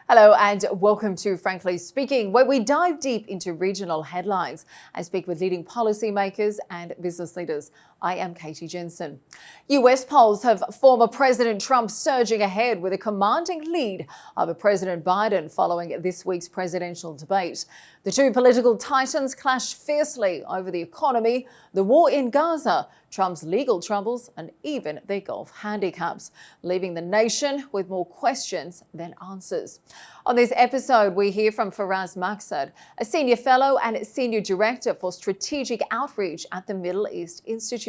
Hello and welcome to Frankly Speaking, where we dive deep into regional headlines and speak with leading policymakers and business leaders. I am Katie Jensen. US polls have former President Trump surging ahead with a commanding lead over President Biden following this week's presidential debate. The two political titans clash fiercely over the economy, the war in Gaza, Trump's legal troubles, and even their golf handicaps, leaving the nation with more questions than answers. On this episode, we hear from Firas Maksad, a senior fellow and senior director for strategic outreach at the Middle East Institute.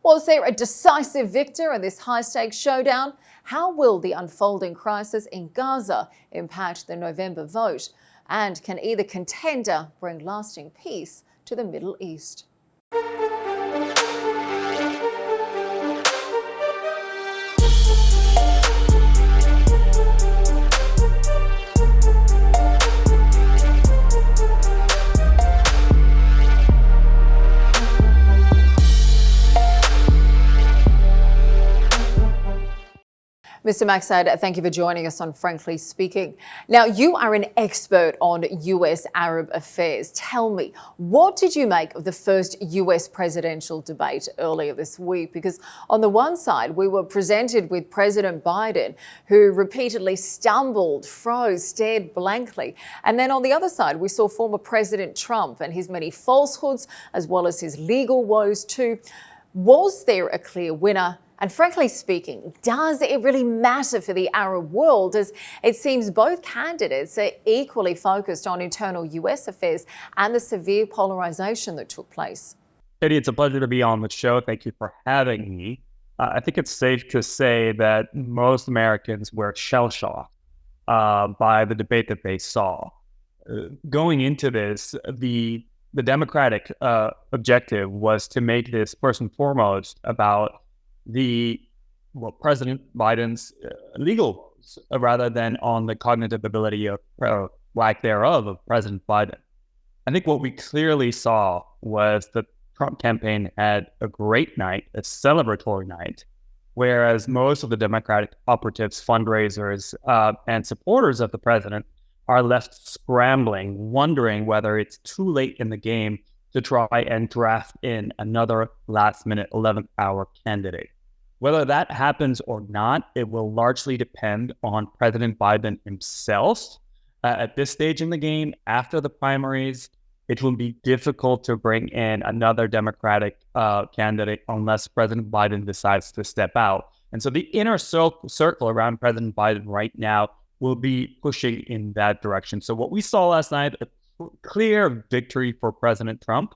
Was there a decisive victor in this high-stakes showdown? How will the unfolding crisis in Gaza impact the November vote? And can either contender bring lasting peace to the Middle East? Mr. Maksad, thank you for joining us on Frankly Speaking. Now, you are an expert on US Arab affairs. Tell me, what did you make of the first US presidential debate earlier this week? Because on the one side, we were presented with President Biden, who repeatedly stumbled, froze, stared blankly. And then on the other side, we saw former President Trump and his many falsehoods, as well as his legal woes too. Was there a clear winner? And frankly speaking, does it really matter for the Arab world, as it seems both candidates are equally focused on internal US affairs and the severe polarization that took place? Katie, it's a pleasure to be on the show. Thank you for having me. I think it's safe to say that most Americans were shell-shocked by the debate that they saw. Going into this, the Democratic objective was to make this first and foremost about President Biden's legal woes, rather than on the cognitive ability of lack thereof of President Biden. I think what we clearly saw was the Trump campaign had a great night, a celebratory night, whereas most of the Democratic operatives, fundraisers, and supporters of the president are left scrambling, wondering whether it's too late in the game to try and draft in another last-minute 11th-hour candidate. Whether that happens or not, it will largely depend on President Biden himself. At this stage in the game, after the primaries, it will be difficult to bring in another Democratic candidate unless President Biden decides to step out. And so the inner circle around President Biden right now will be pushing in that direction. So what we saw last night, a clear victory for President Trump.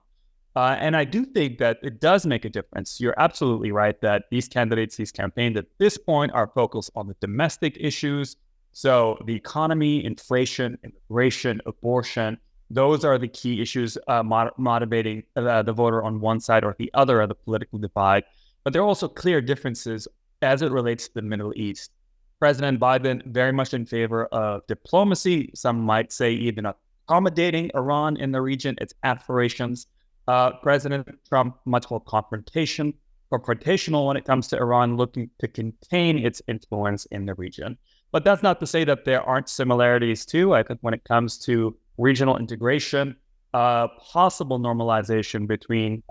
And I do think that it does make a difference. You're absolutely right that these candidates, these campaigns at this point are focused on the domestic issues. So the economy, inflation, immigration, abortion, those are the key issues motivating the voter on one side or the other of the political divide. But there are also clear differences as it relates to the Middle East. President Biden very much in favor of diplomacy. Some might say even accommodating Iran in the region, its aspirations. President Trump much more confrontational when it comes to Iran, looking to contain its influence in the region. But that's not to say that there aren't similarities too. I think when it comes to regional integration, possible normalization between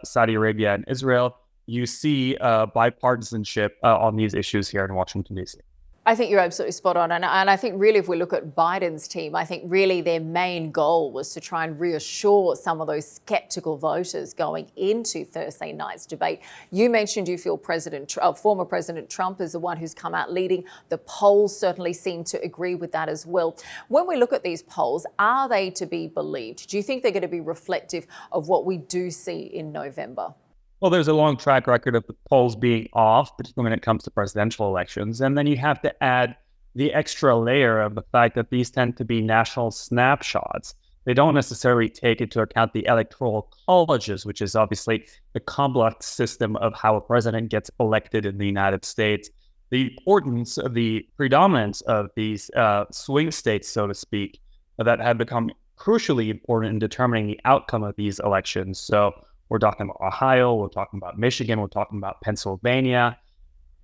Saudi Arabia and Israel, you see bipartisanship on these issues here in Washington, D.C. I think you're absolutely spot on. And I think really if we look at Biden's team, I think really their main goal was to try and reassure some of those skeptical voters going into Thursday night's debate. You mentioned you feel former President Trump is the one who's come out leading. The polls certainly seem to agree with that as well. When we look at these polls, are they to be believed? Do you think they're going to be reflective of what we do see in November? Well, there's a long track record of the polls being off, particularly when it comes to presidential elections. And then you have to add the extra layer of the fact that these tend to be national snapshots. They don't necessarily take into account the electoral colleges, which is obviously the complex system of how a president gets elected in the United States. The importance of the predominance of these swing states, so to speak, that have become crucially important in determining the outcome of these elections. So we're talking about Ohio, we're talking about Michigan, we're talking about Pennsylvania.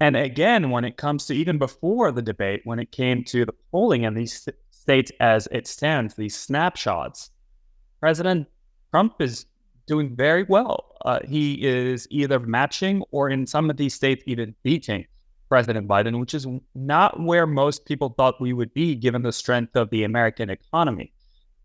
And again, when it comes to even before the debate, when it came to the polling in these states as it stands, these snapshots, President Trump is doing very well. He is either matching or in some of these states even beating President Biden, which is not where most people thought we would be given the strength of the American economy.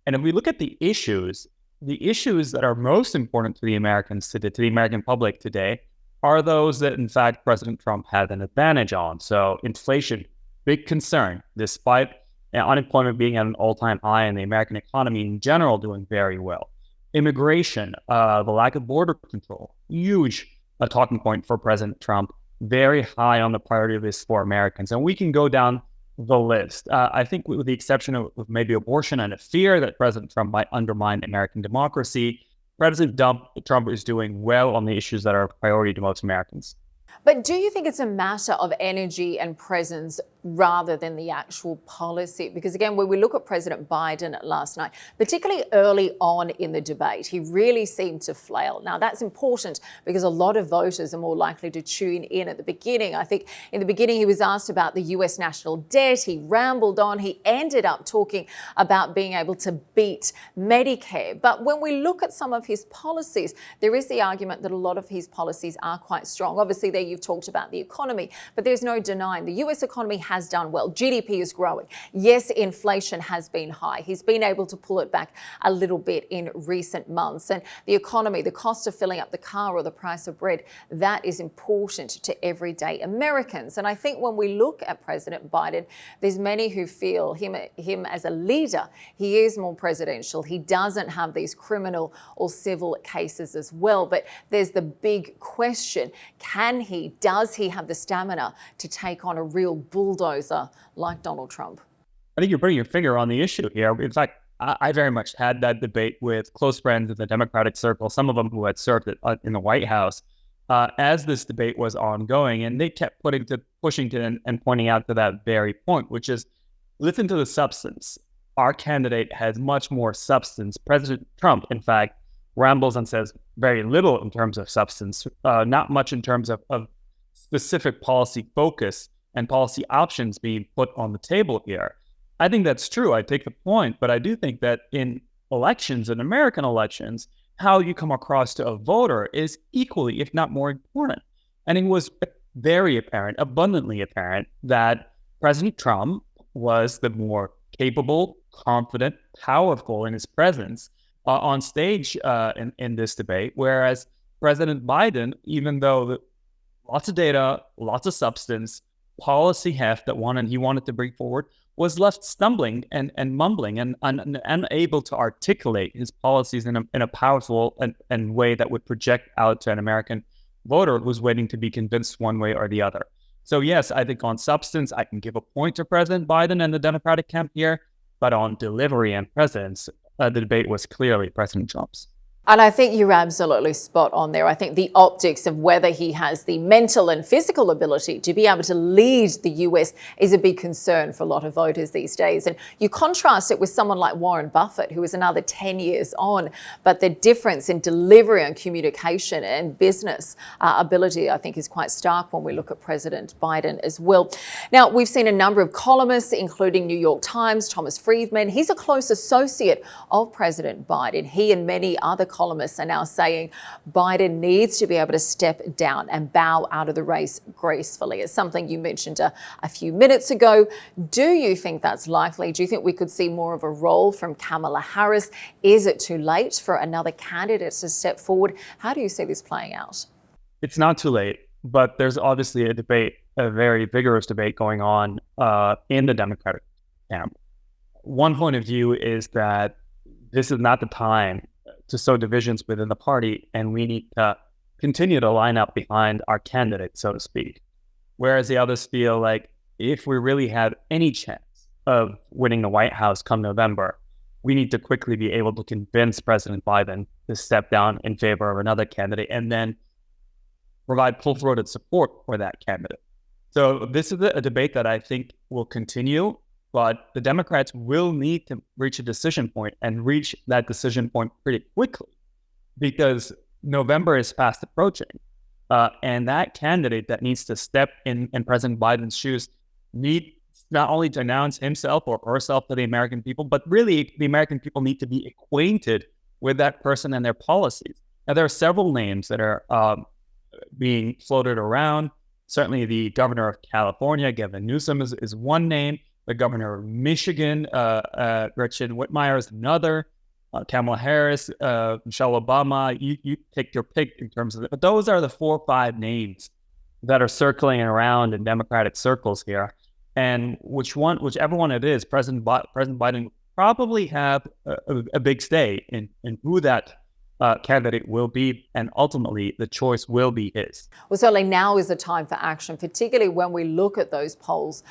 And if we look at the issues that are most important to the Americans today, to the American public today, are those that, in fact, President Trump had an advantage on. So inflation, big concern, despite unemployment being at an all-time high and the American economy in general doing very well. Immigration, the lack of border control, huge talking point for President Trump, very high on the priority list for Americans. And we can go down the list. I think with the exception of maybe abortion and a fear that President Trump might undermine American democracy, President Trump is doing well on the issues that are a priority to most Americans. But do you think it's a matter of energy and presence rather than the actual policy? Because again, when we look at President Biden last night, particularly early on in the debate, he really seemed to flail. Now, that's important because a lot of voters are more likely to tune in at the beginning. I think in the beginning, he was asked about the US national debt. He rambled on. He ended up talking about being able to beat Medicare. But when we look at some of his policies, there is the argument that a lot of his policies are quite strong. Obviously, there you've talked about the economy, but there's no denying the US economy has done well. GDP is growing. Yes, inflation has been high. He's been able to pull it back a little bit in recent months. And the economy, the cost of filling up the car or the price of bread, that is important to everyday Americans. And I think when we look at President Biden, there's many who feel him as a leader, he is more presidential. He doesn't have these criminal or civil cases as well. But there's the big question, does he have the stamina to take on a real bulldozer like Donald Trump? I think you're putting your finger on the issue here. In fact, I very much had that debate with close friends in the Democratic circle, some of them who had served in the White House, as this debate was ongoing. And they kept pushing to and pointing out to that very point, which is, listen to the substance. Our candidate has much more substance. President Trump, in fact, rambles and says very little in terms of substance, not much in terms of specific policy focus and policy options being put on the table here. I think that's true. I take the point, but I do think that in elections, in American elections, how you come across to a voter is equally, if not more important. And it was very apparent, abundantly apparent, that President Trump was the more capable, confident, powerful in his presence on stage in this debate, whereas President Biden, even though lots of data, lots of substance, policy heft that he wanted to bring forward, was left stumbling and mumbling and unable to articulate his policies in a powerful and way that would project out to an American voter who's waiting to be convinced one way or the other. So yes, I think on substance, I can give a point to President Biden and the Democratic camp here, but on delivery and presence, the debate was clearly President Trump's. And I think you're absolutely spot on there. I think the optics of whether he has the mental and physical ability to be able to lead the US is a big concern for a lot of voters these days. And you contrast it with someone like Warren Buffett, who is another 10 years on. But the difference in delivery and communication and business ability, I think, is quite stark when we look at President Biden as well. Now, we've seen a number of columnists, including New York Times, Thomas Friedman. He's a close associate of President Biden. He and many other columnists are now saying Biden needs to be able to step down and bow out of the race gracefully. It's something you mentioned a few minutes ago. Do you think that's likely? Do you think we could see more of a role from Kamala Harris? Is it too late for another candidate to step forward? How do you see this playing out? It's not too late, but there's obviously a debate, a very vigorous debate going on in the Democratic camp. One point of view is that this is not the time to sow divisions within the party, and we need to continue to line up behind our candidate, so to speak. Whereas the others feel like if we really have any chance of winning the White House come November, we need to quickly be able to convince President Biden to step down in favor of another candidate and then provide full-throated support for that candidate. So this is a debate that I think will continue, but the Democrats will need to reach a decision point and reach that decision point pretty quickly because November is fast approaching. And that candidate that needs to step in President Biden's shoes need not only to announce himself or herself to the American people, but really the American people need to be acquainted with that person and their policies. Now, there are several names that are being floated around. Certainly the governor of California, Gavin Newsom, is one name. The governor of Michigan, Gretchen Whitmer, is another. Kamala Harris, Michelle Obama, you take your pick in terms of it. But those are the 4 or 5 names that are circling around in Democratic circles here. And whichever one it is, President Biden probably have a big say in who that candidate will be, and ultimately the choice will be his. Well, certainly now is the time for action, particularly when we look at those polls.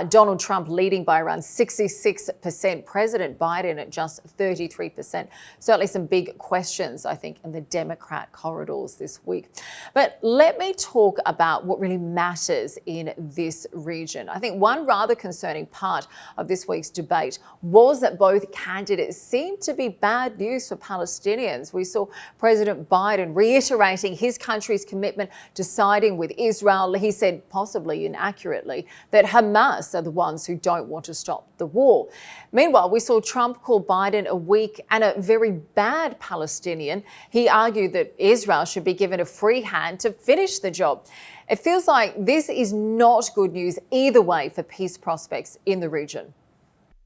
Donald Trump leading by around 66%, President Biden at just 33%. Certainly some big questions, I think, in the Democrat corridors this week. But let me talk about what really matters in this region. I think one rather concerning part of this week's debate was that both candidates seemed to be bad news for Palestinians. We saw President Biden reiterating his country's commitment to siding with Israel. He said, possibly inaccurately, that Hamas are the ones who don't want to stop the war. Meanwhile, we saw Trump call Biden a weak and a very bad Palestinian. He argued that Israel should be given a free hand to finish the job. It feels like this is not good news either way for peace prospects in the region.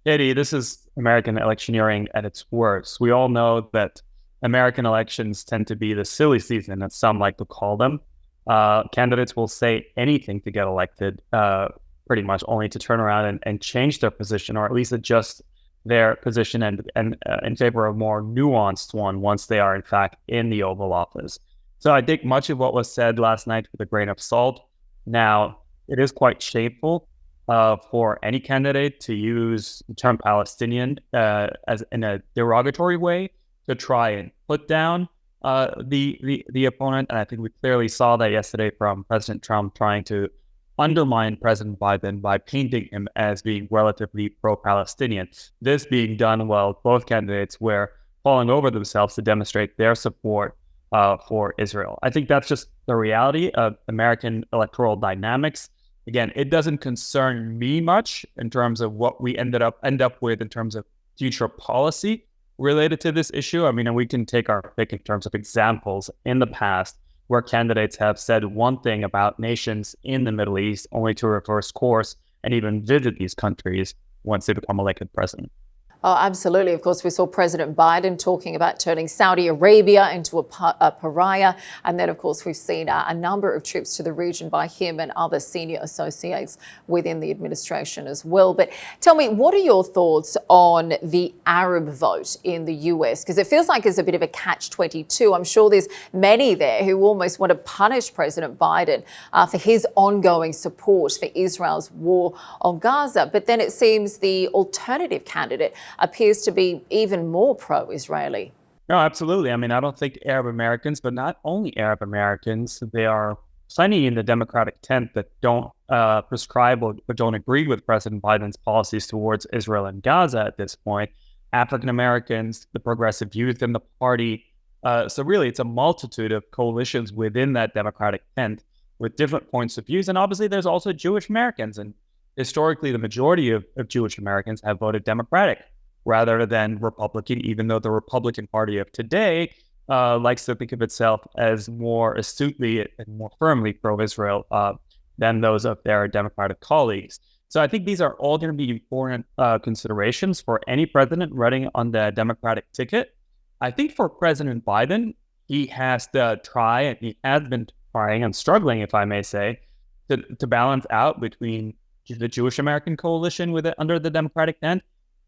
Katie, this is American electioneering at its worst. We all know that American elections tend to be the silly season, as some like to call them. Candidates will say anything to get elected, pretty much, only to turn around and change their position, or at least adjust their position and in favor of a more nuanced one once they are in fact in the Oval Office. So I think much of what was said last night with a grain of salt. Now, it is quite shameful for any candidate to use the term Palestinian as in a derogatory way, to try and put down the opponent. And I think we clearly saw that yesterday from President Trump trying to undermine President Biden by painting him as being relatively pro-Palestinian. This being done while both candidates were falling over themselves to demonstrate their support for Israel. I think that's just the reality of American electoral dynamics. Again, it doesn't concern me much in terms of what we end up with in terms of future policy related to this issue. I mean, and we can take our pick in terms of examples in the past where candidates have said one thing about nations in the Middle East only to reverse course and even visit these countries once they become elected president. Oh, absolutely. Of course, we saw President Biden talking about turning Saudi Arabia into a pariah. And then, of course, we've seen a number of trips to the region by him and other senior associates within the administration as well. But tell me, what are your thoughts on the Arab vote in the US? Because it feels like it's a bit of a catch-22. I'm sure there's many there who almost want to punish President Biden for his ongoing support for Israel's war on Gaza. But then it seems the alternative candidate appears to be even more pro-Israeli. No, absolutely. I mean, I don't think Arab Americans, but not only Arab Americans, there are plenty in the Democratic tent that don't prescribe or don't agree with President Biden's policies towards Israel and Gaza at this point. African Americans, the progressive youth in the party. So really, it's a multitude of coalitions within that Democratic tent with different points of views. And obviously, there's also Jewish Americans. And historically, the majority of Jewish Americans have voted Democratic rather than Republican, even though the Republican Party of today likes to think of itself as more astutely and more firmly pro-Israel than those of their Democratic colleagues. So I think these are all going to be important considerations for any president running on the Democratic ticket. I think for President Biden, he has to try, and he has been trying and struggling, if I may say, to balance out between the Jewish American coalition under the Democratic tent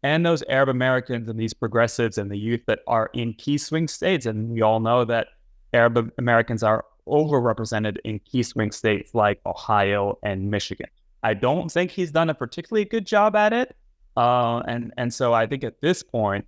and those Arab Americans and these progressives and the youth that are in key swing states. And we all know that Arab Americans are overrepresented in key swing states like Ohio and Michigan. I don't think he's done a particularly good job at it. And so I think at this point,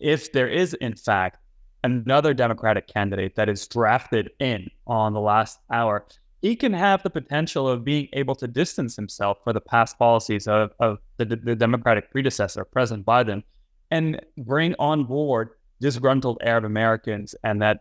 if there is, in fact, another Democratic candidate that is drafted in on the last hour, he can have the potential of being able to distance himself for the past policies of the Democratic predecessor, President Biden, and bring on board disgruntled Arab Americans and that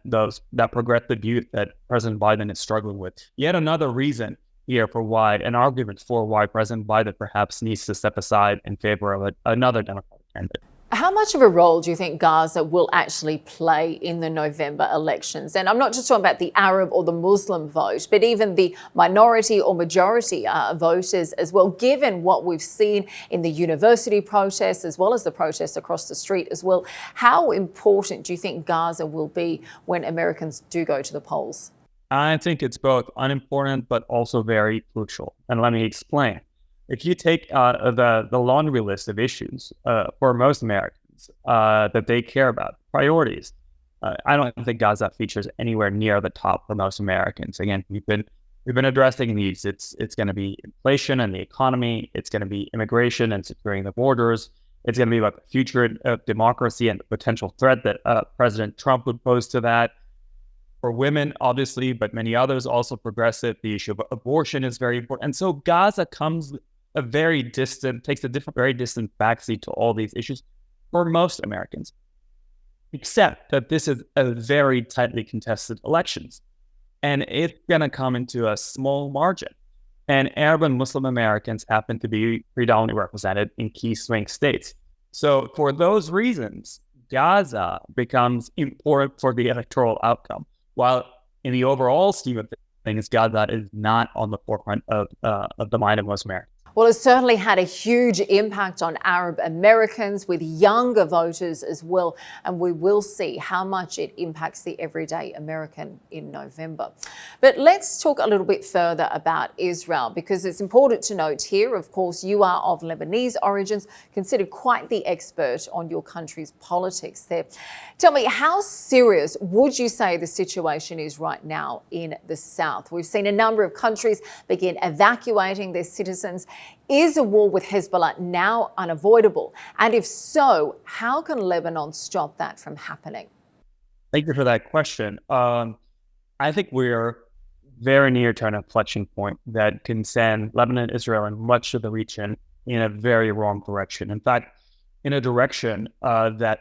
progressive youth that President Biden is struggling with. Yet another reason here for why, an argument for why President Biden perhaps needs to step aside in favor of another Democratic candidate. How much of a role do you think Gaza will actually play in the November elections? And I'm not just talking about the Arab or the Muslim vote, but even the minority or majority voters as well, given what we've seen in the university protests as well as the protests across the street as well. How important do you think Gaza will be when Americans do go to the polls? I think it's both unimportant but also very crucial. And let me explain. If you take the laundry list of issues for most Americans that they care about, priorities, I don't think Gaza features anywhere near the top for most Americans. Again, we've been addressing these. It's going to be inflation and the economy. It's going to be immigration and securing the borders. It's going to be about the future of democracy and the potential threat that President Trump would pose to that. For women, obviously, but many others also progressive. The issue of abortion is very important. And so Gaza takes a very distant backseat to all these issues for most Americans, except that this is a very tightly contested elections. And it's going to come into a small margin. And Arab and Muslim Americans happen to be predominantly represented in key swing states. So for those reasons, Gaza becomes important for the electoral outcome. While in the overall scheme of things, Gaza is not on the forefront of the mind of most Americans. Well, it's certainly had a huge impact on Arab Americans with younger voters as well. And we will see how much it impacts the everyday American in November. But let's talk a little bit further about Israel, because it's important to note here, of course, you are of Lebanese origins, considered quite the expert on your country's politics there. Tell me, how serious would you say the situation is right now in the south? We've seen a number of countries begin evacuating their citizens. Is a war with Hezbollah now unavoidable? And if so, how can Lebanon stop that from happening? Thank you for that question. I think we're very near to an inflection point that can send Lebanon, Israel, and much of the region in a very wrong direction. In fact, in a direction that,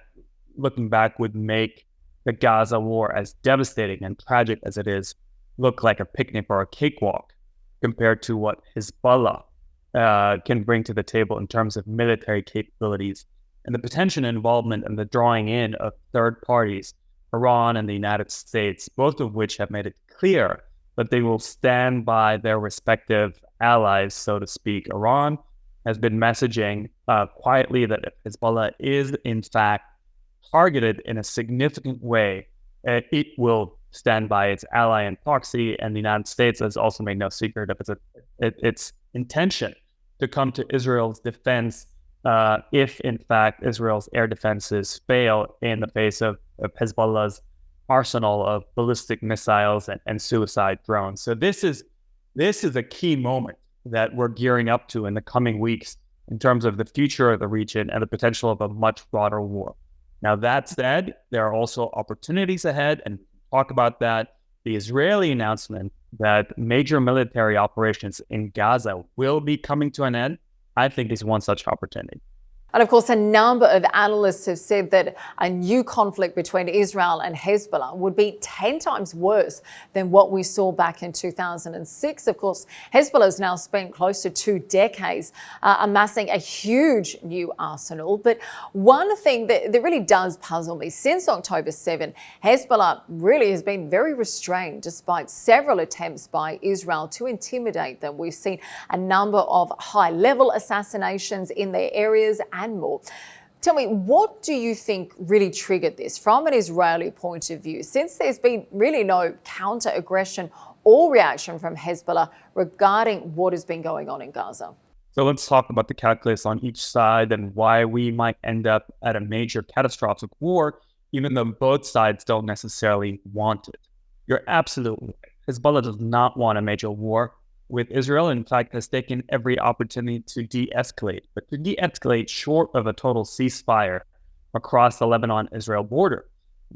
looking back, would make the Gaza war, as devastating and tragic as it is, look like a picnic or a cakewalk compared to what Hezbollah can bring to the table in terms of military capabilities and the potential involvement and the drawing in of third parties, Iran and the United States, both of which have made it clear that they will stand by their respective allies, so to speak. Iran has been messaging quietly that if Hezbollah is in fact targeted in a significant way, it will stand by its ally and proxy, and the United States has also made no secret of its intention to come to Israel's defense if, in fact, Israel's air defenses fail in the face of Hezbollah's arsenal of ballistic missiles and suicide drones. So this is a key moment that we're gearing up to in the coming weeks in terms of the future of the region and the potential of a much broader war. Now, that said, there are also opportunities ahead, and talk about that. The Israeli announcement that major military operations in Gaza will be coming to an end, I think is one such opportunity. And of course, a number of analysts have said that a new conflict between Israel and Hezbollah would be 10 times worse than what we saw back in 2006. Of course, Hezbollah has now spent close to 2 decades amassing a huge new arsenal. But one thing that really does puzzle me, since October 7, Hezbollah really has been very restrained despite several attempts by Israel to intimidate them. We've seen a number of high-level assassinations in their areas and more. Tell me, what do you think really triggered this from an Israeli point of view, since there's been really no counter-aggression or reaction from Hezbollah regarding what has been going on in Gaza? So let's talk about the calculus on each side and why we might end up at a major catastrophic war, even though both sides don't necessarily want it. You're absolutely right. Hezbollah does not want a major war with Israel. In fact, has taken every opportunity to de-escalate, but to de-escalate short of a total ceasefire across the Lebanon-Israel border,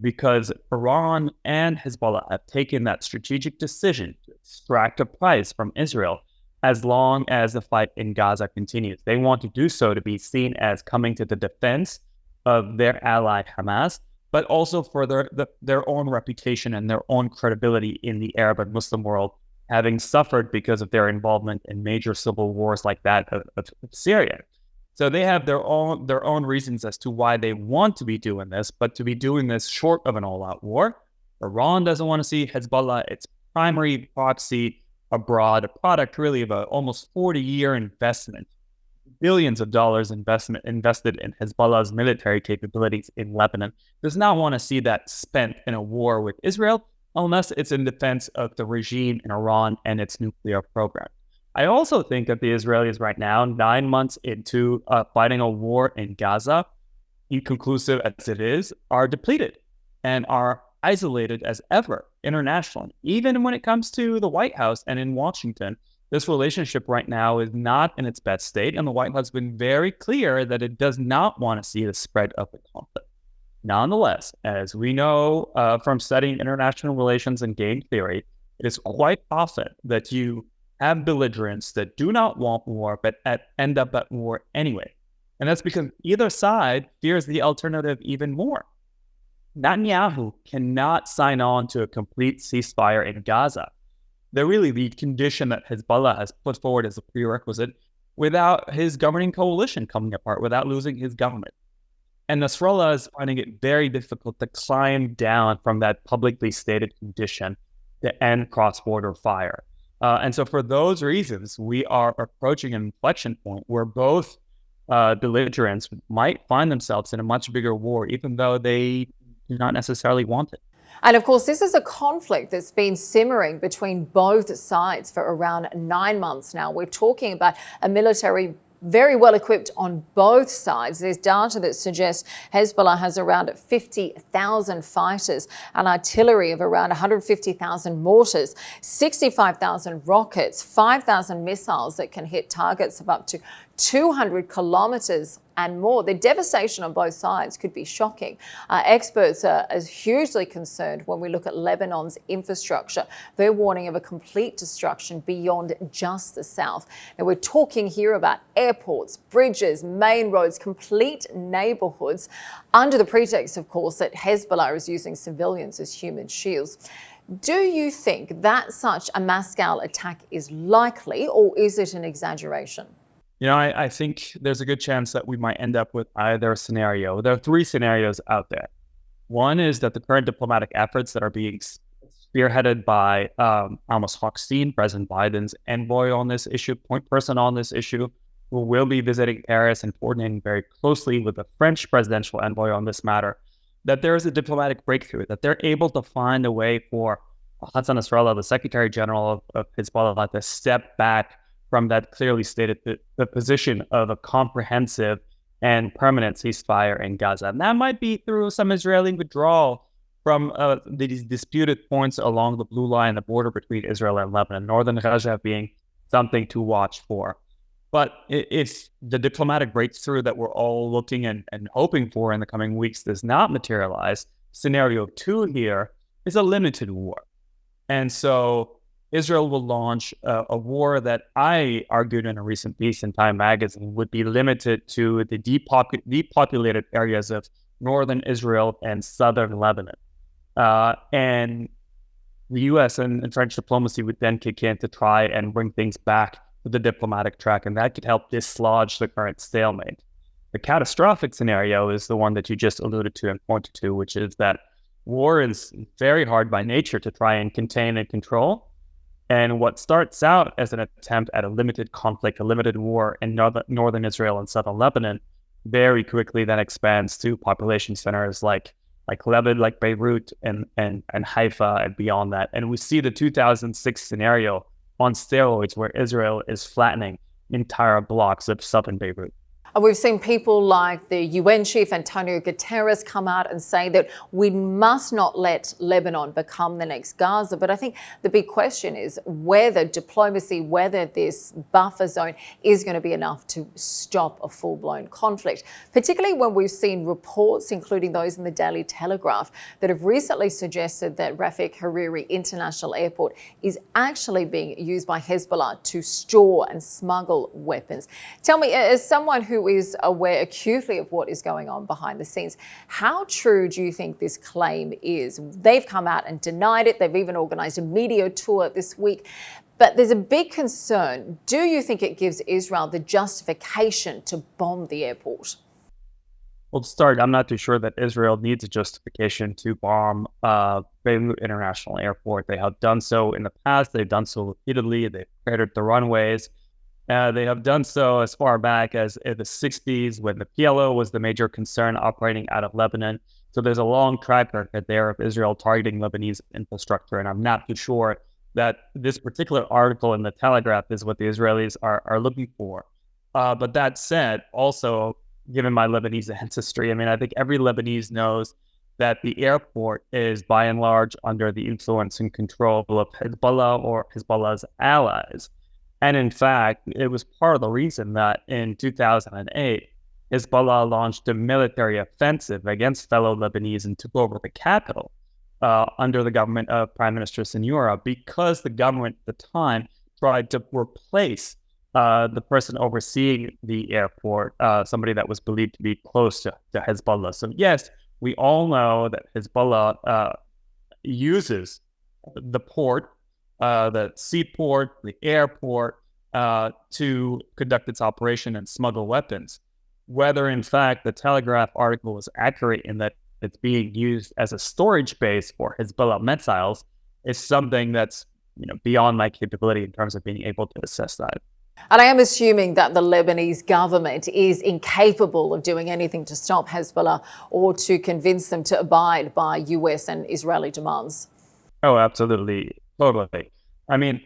because Iran and Hezbollah have taken that strategic decision to extract a price from Israel as long as the fight in Gaza continues. They want to do so to be seen as coming to the defense of their ally Hamas but also for their own reputation and their own credibility in the Arab and Muslim world, having suffered because of their involvement in major civil wars like that of Syria. So they have their own reasons as to why they want to be doing this, but to be doing this short of an all-out war. Iran doesn't want to see Hezbollah, its primary proxy abroad, a product really of an almost 40-year investment, billions of dollars invested in Hezbollah's military capabilities in Lebanon, does not want to see that spent in a war with Israel unless it's in defense of the regime in Iran and its nuclear program. I also think that the Israelis right now, 9 months into fighting a war in Gaza, inconclusive as it is, are depleted and are isolated as ever internationally. Even when it comes to the White House and in Washington, this relationship right now is not in its best state, and the White House has been very clear that it does not want to see the spread of the conflict. Nonetheless, as we know from studying international relations and game theory, it is quite often that you have belligerents that do not want war, but end up at war anyway. And that's because either side fears the alternative even more. Netanyahu cannot sign on to a complete ceasefire in Gaza. They're really the condition that Hezbollah has put forward as a prerequisite without his governing coalition coming apart, without losing his government. And Nasrallah is finding it very difficult to climb down from that publicly stated condition to end cross-border fire. And so for those reasons, we are approaching an inflection point where both belligerents might find themselves in a much bigger war, even though they do not necessarily want it. And of course, this is a conflict that's been simmering between both sides for around 9 months now. We're talking about a military very well equipped on both sides. There's data that suggests Hezbollah has around 50,000 fighters, an artillery of around 150,000 mortars, 65,000 rockets, 5,000 missiles that can hit targets of up to 200 kilometers and more. The devastation on both sides could be shocking. Experts are hugely concerned when we look at Lebanon's infrastructure. They're warning of a complete destruction beyond just the south. Now, we're talking here about airports, bridges, main roads, complete neighborhoods, under the pretext, of course, that Hezbollah is using civilians as human shields. Do you think that such a mass-scale attack is likely, or is it an exaggeration? You know, I think there's a good chance that we might end up with either scenario. There are three scenarios out there. One is that the current diplomatic efforts that are being spearheaded by Amos Hochstein, President Biden's envoy on this issue, point person on this issue, who will be visiting Paris and coordinating very closely with the French presidential envoy on this matter, that there is a diplomatic breakthrough, that they're able to find a way for Hassan Nasrallah, the Secretary General of Hezbollah, to step back from that clearly stated the position of a comprehensive and permanent ceasefire in Gaza. And that might be through some Israeli withdrawal from these disputed points along the blue line, the border between Israel and Lebanon, northern Gaza being something to watch for. But if the diplomatic breakthrough that we're all looking and hoping for in the coming weeks does not materialize, scenario 2 here is a limited war. And so Israel will launch a war that I argued in a recent piece in Time magazine would be limited to the depopulated areas of northern Israel and southern Lebanon. And the U.S. and French diplomacy would then kick in to try and bring things back to the diplomatic track, and that could help dislodge the current stalemate. The catastrophic scenario is the one that you just alluded to and pointed to, which is that war is very hard by nature to try and contain and control. And what starts out as an attempt at a limited conflict, a limited war in northern Israel and southern Lebanon, very quickly then expands to population centers like Lebanon, like Beirut and Haifa and beyond that. And we see the 2006 scenario on steroids where Israel is flattening entire blocks of southern Beirut. And we've seen people like the UN chief Antonio Guterres come out and say that we must not let Lebanon become the next Gaza. But I think the big question is whether diplomacy, whether this buffer zone is going to be enough to stop a full-blown conflict, particularly when we've seen reports, including those in the Daily Telegraph, that have recently suggested that Rafik Hariri International Airport is actually being used by Hezbollah to store and smuggle weapons. Tell me, as someone who who is aware acutely of what is going on behind the scenes. How true do you think this claim is? They've come out and denied it. They've even organised a media tour this week. But there's a big concern. Do you think it gives Israel the justification to bomb the airport? Well, to start, I'm not too sure that Israel needs a justification to bomb Beirut International Airport. They have done so in the past. They've done so repeatedly. They've cleared the runways. They have done so as far back as in the 60s when the PLO was the major concern operating out of Lebanon. So there's a long track record there of Israel targeting Lebanese infrastructure. And I'm not too sure that this particular article in the Telegraph is what the Israelis are looking for. But that said, also, given my Lebanese ancestry, I mean, I think every Lebanese knows that the airport is by and large under the influence and control of Hezbollah or Hezbollah's allies. And in fact, it was part of the reason that in 2008, Hezbollah launched a military offensive against fellow Lebanese and took over the capital under the government of Prime Minister Sinura, because the government at the time tried to replace the person overseeing the airport, somebody that was believed to be close to Hezbollah. So yes, we all know that Hezbollah uses the port, the seaport, the airport, to conduct its operation and smuggle weapons. Whether in fact the Telegraph article was accurate in that it's being used as a storage base for Hezbollah missiles is something that's beyond my capability in terms of being able to assess that. And I am assuming that the Lebanese government is incapable of doing anything to stop Hezbollah or to convince them to abide by US and Israeli demands. Oh, absolutely. Totally. I mean,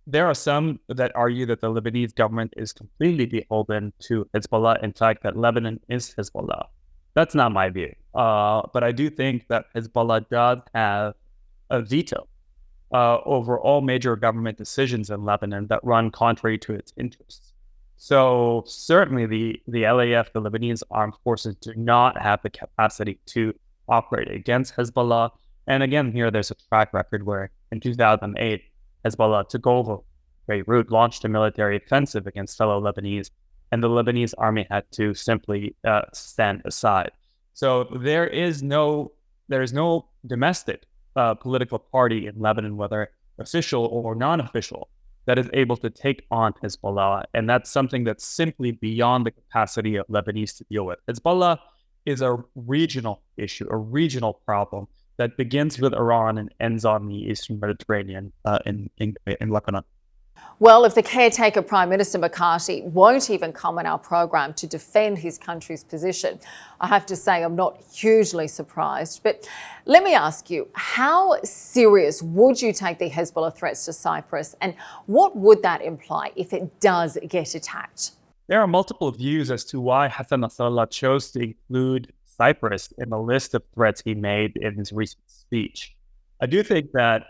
there are some that argue that the Lebanese government is completely beholden to Hezbollah. In fact, that Lebanon is Hezbollah. That's not my view. But I do think that Hezbollah does have a veto over all major government decisions in Lebanon that run contrary to its interests. So certainly the LAF, the Lebanese armed forces, do not have the capacity to operate against Hezbollah. And again, here there's a track record where in 2008, Hezbollah took over Beirut, launched a military offensive against fellow Lebanese, and the Lebanese army had to simply stand aside. So there is no domestic political party in Lebanon, whether official or non-official, that is able to take on Hezbollah. And that's something that's simply beyond the capacity of Lebanese to deal with. Hezbollah is a regional issue, a regional problem that begins with Iran and ends on the Eastern Mediterranean in Lebanon. Well, if the caretaker Prime Minister McCarthy won't even come on our program to defend his country's position, I have to say I'm not hugely surprised. But let me ask you, how serious would you take the Hezbollah threats to Cyprus, and what would that imply if it does get attacked? There are multiple views as to why Hassan Nasrallah chose to include Cyprus in the list of threats he made in his recent speech. I do think that,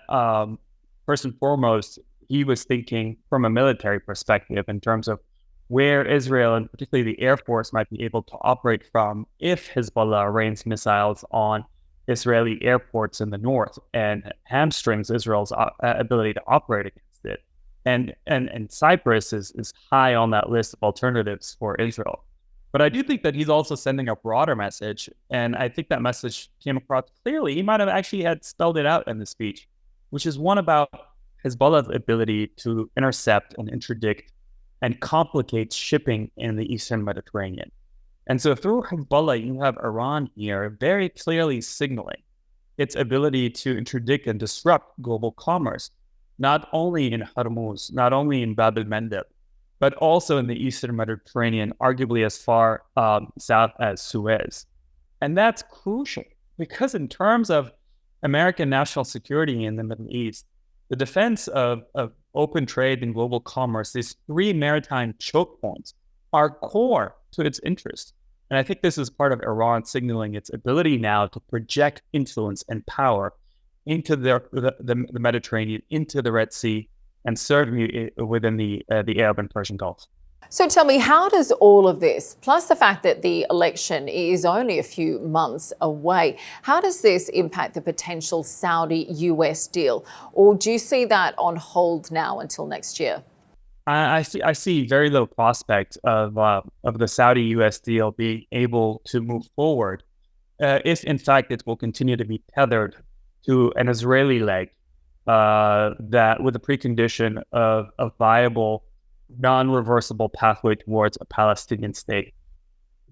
first and foremost, he was thinking from a military perspective in terms of where Israel and particularly the Air Force might be able to operate from if Hezbollah rains missiles on Israeli airports in the north and hamstrings Israel's ability to operate against it. And Cyprus is high on that list of alternatives for Israel. But I do think that he's also sending a broader message, and I think that message came across clearly. He might have actually had spelled it out in the speech, which is one about Hezbollah's ability to intercept and interdict and complicate shipping in the Eastern Mediterranean. And so through Hezbollah, you have Iran here very clearly signaling its ability to interdict and disrupt global commerce, not only in Hormuz, not only in Bab el-Mandeb, but also in the Eastern Mediterranean, arguably as far south as Suez. And that's crucial because in terms of American national security in the Middle East, the defense of open trade and global commerce, these three maritime choke points, are core to its interest. And I think this is part of Iran signaling its ability now to project influence and power into the Mediterranean, into the Red Sea, and certainly within the Arab and Persian Gulf. So tell me, how does all of this, plus the fact that the election is only a few months away, how does this impact the potential Saudi-US deal? Or do you see that on hold now until next year? I see very little prospect of the Saudi-U.S. deal being able to move forward if, in fact, it will continue to be tethered to an Israeli leg that with the precondition of a viable, non-reversible pathway towards a Palestinian state.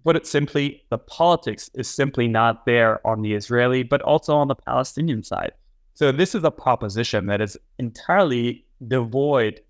Put it simply, the politics is simply not there on the Israeli, but also on the Palestinian side. So this is a proposition that is entirely devoid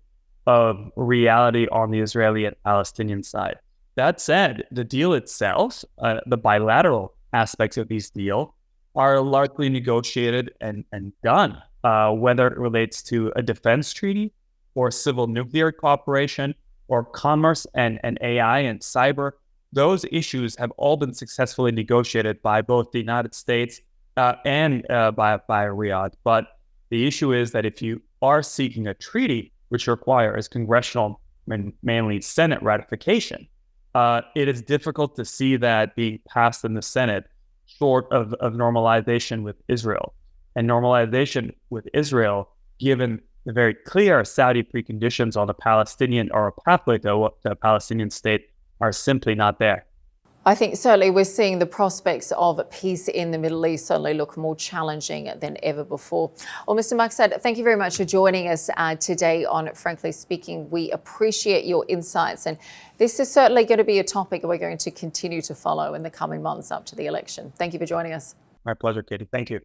of reality on the Israeli and Palestinian side. That said, the deal itself, the bilateral aspects of these deals, are largely negotiated and done, whether it relates to a defense treaty or civil nuclear cooperation or commerce and AI and cyber. Those issues have all been successfully negotiated by both the United States and by Riyadh. But the issue is that if you are seeking a treaty, which requires congressional and mainly Senate ratification, it is difficult to see that being passed in the Senate short of normalization with Israel. And normalization with Israel, given the very clear Saudi preconditions on the Palestinian or a pathway to a Palestinian state, are simply not there. I think certainly we're seeing the prospects of peace in the Middle East certainly look more challenging than ever before. Well, Mr. Maksad, thank you very much for joining us today on Frankly Speaking. We appreciate your insights, and this is certainly going to be a topic we're going to continue to follow in the coming months up to the election. Thank you for joining us. My pleasure, Katie. Thank you.